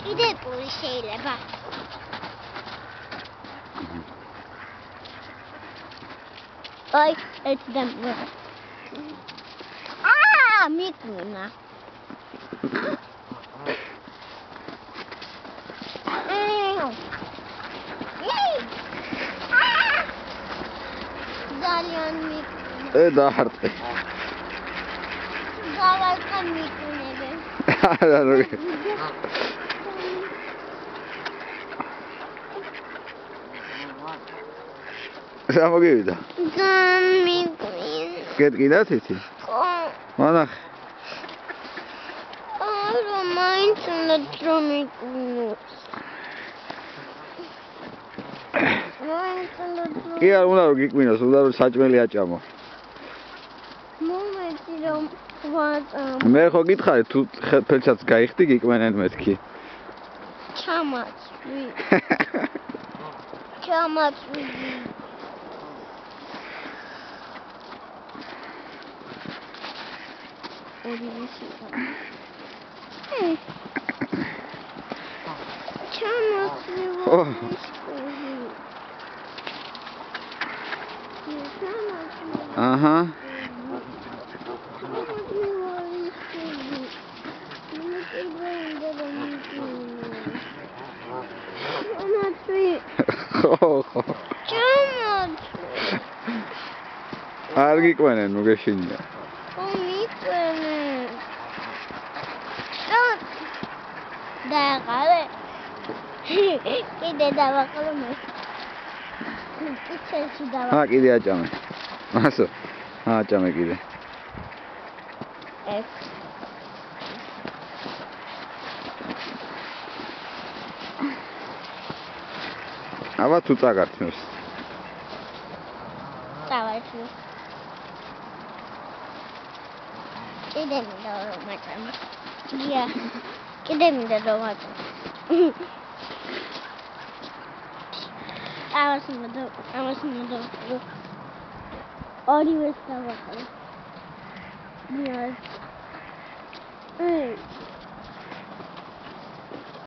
კიდე პური შეიძლება. აი, ერთი დამბა. მიკუნა. ძალიან მიკუნა. დაარტყე. გავაკა მიკუნები. არა როგორ. გამოგივიდა. მიკუნა. გეტკიდათ იცი? ხო. მონახე. მაინც უნდა მიკუნოს. კი არ უნდა რომ გიკვინოს, უნდა რომ საჭმელი აჭამო. მომენტი რომ ვაწამ. მე ხო გითხარი თუ ფელჩაც გაიხდი გიკვენენ მეთქი. ჩამაწვი. ორივე სიტყვა. ჩამაწვი. აჰა. ხო. არ გიკვენენ მოგეშინია. ხო მიკვენენ. დაყავე. კიდე დავაყოლე მე. კიცეში დავაყოლე. კიდე აჭამე. ასო. აჭამე კიდე. ეს. აბა თუ წაგართმევს. წავართმევ. კიდე მინდა რომ მაჭამე. კიდე მინდა რომ მაჭამე. ამას მინდა. ორივეს დავაყოლე.